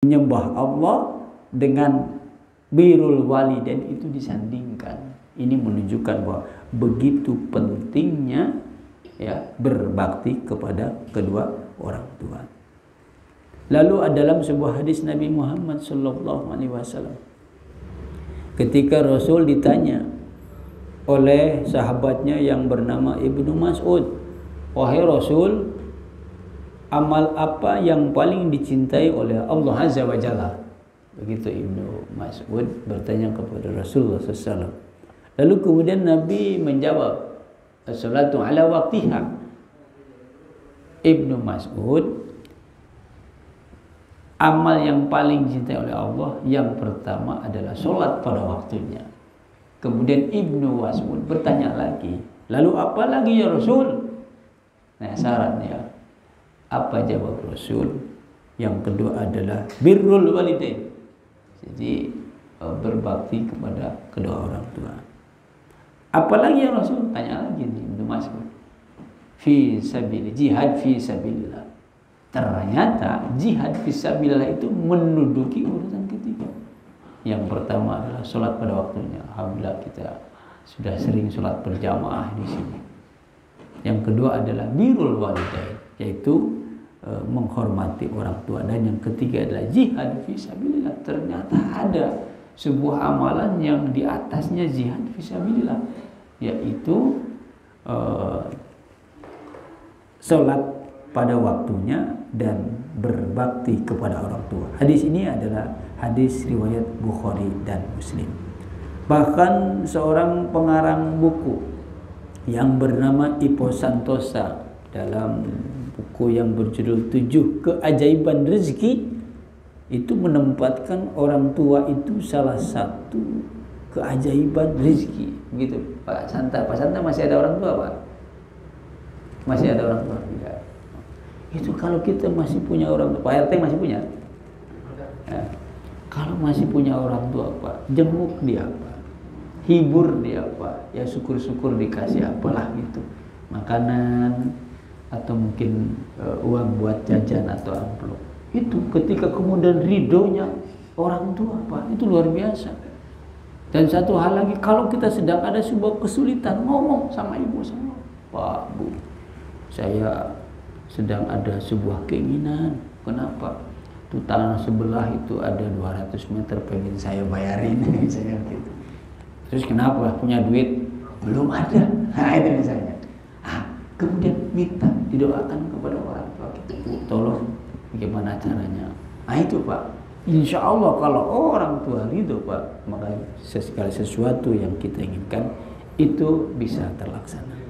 menyembah Allah dengan birrul walidain itu disandingkan. Ini menunjukkan bahwa begitu pentingnya ya berbakti kepada kedua orang tua. Lalu dalam sebuah hadis Nabi Muhammad SAW, ketika Rasul ditanya oleh sahabatnya yang bernama Ibnu Mas'ud, wahai Rasul, amal apa yang paling dicintai oleh Allah Azza wa Jalla? Begitu Ibnu Mas'ud bertanya kepada Rasulullah SAW. Lalu kemudian Nabi menjawab, as-salatu ala waqtiha. Ibnu Mas'ud, amal yang paling dicintai oleh Allah yang pertama adalah sholat pada waktunya. Kemudian Ibnu Mas'ud bertanya lagi, lalu apa lagi ya Rasul? Nah, syaratnya apa jawab Rasul? Yang kedua adalah birrul walidain. Jadi berbakti kepada kedua orang tua. Apalagi ya Rasul? Tanya lagi nih Ibnu Mas'ud. Fi sabilillah, jihad fi sabilillah. Ternyata jihad fi sabilillah itu menduduki urutan ketiga. Yang pertama adalah sholat pada waktunya. Alhamdulillah kita sudah sering sholat berjamaah di sini. Yang kedua adalah birrul walidain, yaitu menghormati orang tua. Dan yang ketiga adalah jihad fi sabilillah. Ternyata ada sebuah amalan yang di atasnya jihad fisabilillah, yaitu sholat pada waktunya dan berbakti kepada orang tua. Hadis ini adalah hadis riwayat Bukhari dan Muslim. Bahkan seorang pengarang buku yang bernama Ipo Santosa dalam buku yang berjudul 7 Keajaiban Rezeki itu menempatkan orang tua itu salah satu keajaiban rezeki. Begitu Pak Santa. Pak Santa masih ada orang tua, Pak? Masih ada orang tua? Tidak. Itu kalau kita masih punya orang tua. Pak RT masih punya? Ya. Kalau masih punya orang tua, Pak, jenguk dia, Pak, hibur dia, Pak, ya syukur-syukur dikasih apalah gitu, makanan atau mungkin uang buat jajan atau amplop. Itu ketika kemudian ridhonya orang tua, Pak, itu luar biasa. Dan satu hal lagi, kalau kita sedang ada sebuah kesulitan, ngomong sama ibu sama, Pak, Bu, saya sedang ada sebuah keinginan. Kenapa? Itu tanah sebelah itu ada 200 meter pengen saya bayarin. Saya gitu. Terus kenapa? Punya duit? Belum ada. Nah, itu misalnya. Kemudian minta didoakan kepada orang tua kita. Tolong bagaimana caranya? Nah itu, Pak. Insya Allah kalau orang tua ridho, Pak, maka segala sesuatu yang kita inginkan itu bisa terlaksana.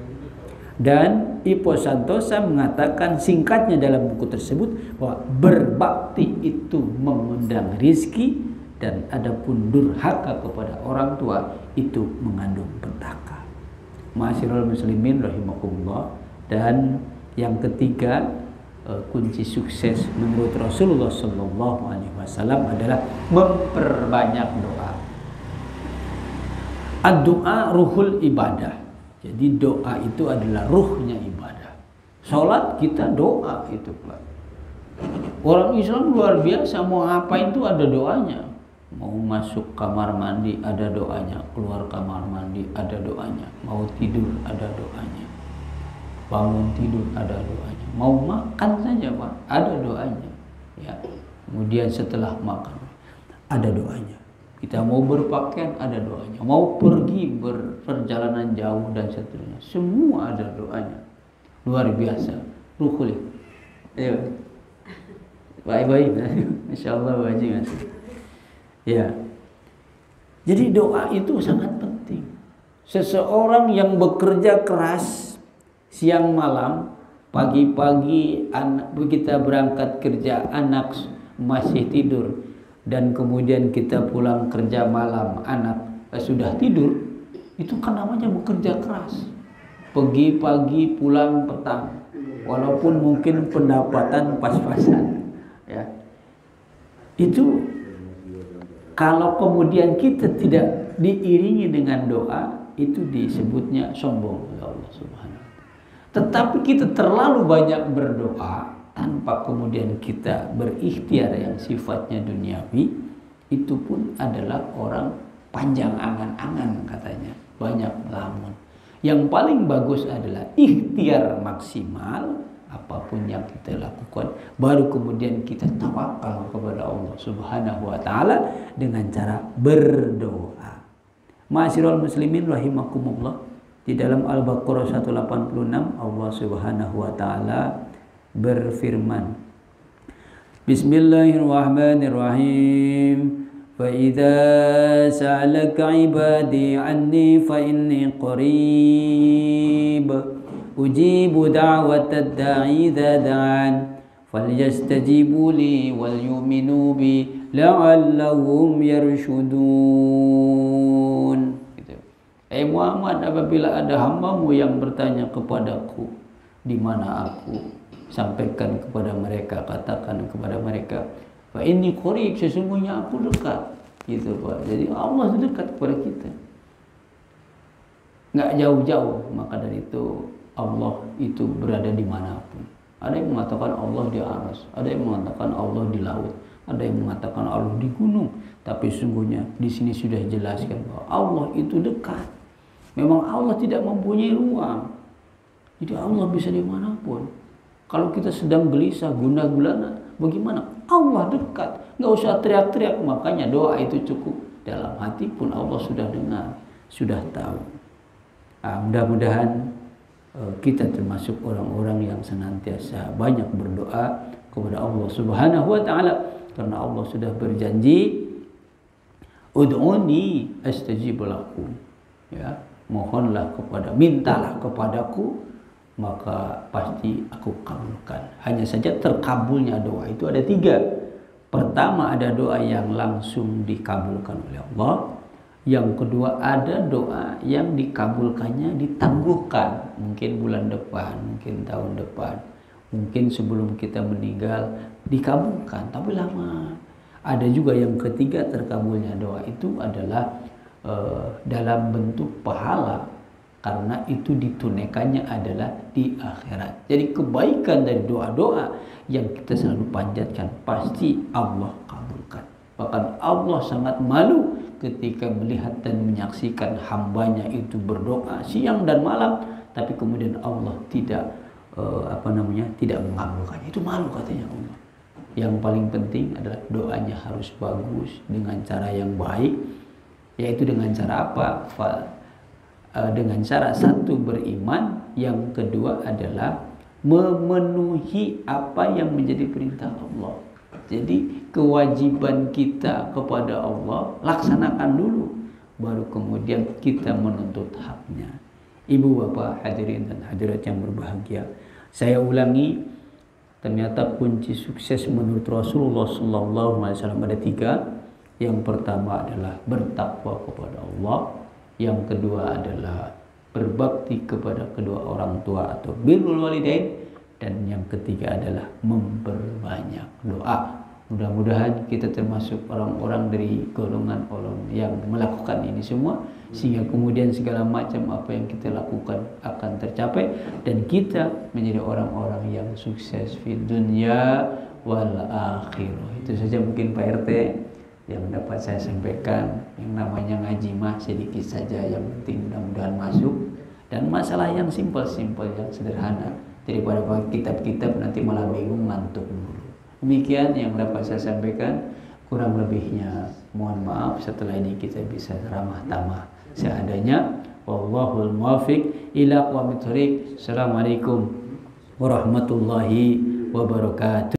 Dan Ipo Santosa mengatakan singkatnya dalam buku tersebut bahwa berbakti itu mengundang rizki, dan adapun durhaka kepada orang tua itu mengandung petaka. Ma'asyiral muslimin rahimakumullah. Dan yang ketiga, kunci sukses menurut Rasulullah SAW adalah memperbanyak doa. Ad-doa ruhul ibadah. Jadi doa itu adalah ruhnya ibadah. Sholat kita doa itu, Pak. Orang Islam luar biasa, mau ngapain itu ada doanya. Mau masuk kamar mandi ada doanya, keluar kamar mandi ada doanya, mau tidur ada doanya, bangun tidur ada doanya, mau makan saja, Pak, ada doanya. Ya. Kemudian setelah makan ada doanya. Kita mau berpakaian ada doanya, mau pergi berperjalanan jauh dan seterusnya, semua ada doanya. Luar biasa. Ruhul. Ayo. Baik-baik. Insyaallah wajib. Ya. Jadi doa itu sangat penting. Seseorang yang bekerja keras siang malam, pagi-pagi kita berangkat kerja, anak masih tidur, dan kemudian kita pulang kerja malam, anak sudah tidur, itu kan namanya bekerja keras. Pergi pagi, pulang petang, walaupun mungkin pendapatan pas-pasan, ya. Itu kalau kemudian kita tidak diiringi dengan doa, itu disebutnya sombong oleh Allah Subhanahu wa Ta'ala. Tetapi kita terlalu banyak berdoa, tanpa kemudian kita berikhtiar yang sifatnya duniawi, itu pun adalah orang panjang angan-angan katanya, banyak melamun. Yang paling bagus adalah ikhtiar maksimal apapun yang kita lakukan, baru kemudian kita tawakal kepada Allah Subhanahu wa taala dengan cara berdoa. Ma'asyiral muslimin rahimakumullah, di dalam Al-Baqarah 186 Allah Subhanahu wa taala berfirman, Bismillahirrahmanirrahim. Fa idza sa'alaka 'ibadi 'anni fa inni qarib ujibu da'watad da'i idza da'an falyastajibu li wal yu'minu bi la'allahum yarshudun. Gitu. Muhammad, apabila ada hambamu yang bertanya kepadaku, di mana aku? Sampaikan kepada mereka, katakan kepada mereka, fa inni qarib, sesungguhnya aku dekat. Gitu Pak. Jadi Allah dekat kepada kita, nggak jauh-jauh. Maka dari itu Allah itu berada dimanapun. Ada yang mengatakan Allah di aras, ada yang mengatakan Allah di laut, ada yang mengatakan Allah di gunung. Tapi sesungguhnya di sini sudah jelaskan bahwa Allah itu dekat. Memang Allah tidak mempunyai ruang. Jadi Allah bisa dimanapun. Kalau kita sedang gelisah, gundah gulana, bagaimana? Allah dekat, nggak usah teriak-teriak. Makanya doa itu cukup. Dalam hati pun Allah sudah dengar, sudah tahu. Mudah-mudahan kita termasuk orang-orang yang senantiasa banyak berdoa kepada Allah Subhanahu wa taala, karena Allah sudah berjanji, ud'uni astajib lakum. Ya, mohonlah mintalah kepadaku, maka pasti aku kabulkan. Hanya saja terkabulnya doa itu ada 3. Pertama, ada doa yang langsung dikabulkan oleh Allah. Yang kedua, ada doa yang dikabulkannya ditangguhkan, mungkin bulan depan, mungkin tahun depan, mungkin sebelum kita meninggal dikabulkan, tapi lama. Ada juga yang ketiga, terkabulnya doa itu adalah dalam bentuk pahala, karena itu ditunaikannya adalah di akhirat. Jadi kebaikan dari doa-doa yang kita selalu panjatkan pasti Allah kabulkan. Bahkan Allah sangat malu ketika melihat dan menyaksikan hambanya itu berdoa siang dan malam, tapi kemudian Allah tidak tidak mengabulkannya. Itu malu katanya Allah. Yang paling penting adalah doanya harus bagus dengan cara yang baik, yaitu dengan cara apa? Dengan cara satu, beriman, yang kedua adalah memenuhi apa yang menjadi perintah Allah. Jadi kewajiban kita kepada Allah laksanakan dulu, baru kemudian kita menuntut haknya. Ibu bapak hadirin dan hadirat yang berbahagia, saya ulangi, ternyata kunci sukses menurut Rasulullah SAW ada 3. Yang pertama adalah bertakwa kepada Allah. Yang kedua adalah berbakti kepada kedua orang tua atau birrul walidain. Dan yang ketiga adalah memperbanyak doa. Mudah-mudahan kita termasuk orang-orang dari golongan orang yang melakukan ini semua, sehingga kemudian segala macam apa yang kita lakukan akan tercapai, dan kita menjadi orang-orang yang sukses di dunia wal akhirah. Itu saja mungkin Pak RT yang dapat saya sampaikan. Yang namanya ngaji mah sedikit saja, yang penting mudah-mudahan masuk, dan masalah yang simpel-simpel, yang sederhana, daripada pakai kitab-kitab nanti malah bingung, ngantuk dulu. Demikian yang dapat saya sampaikan, kurang lebihnya mohon maaf. Setelah ini kita bisa ramah tamah seadanya. Wallahul muwaffiq ila aqwamit thoriq. Assalamualaikum warahmatullahi wabarakatuh.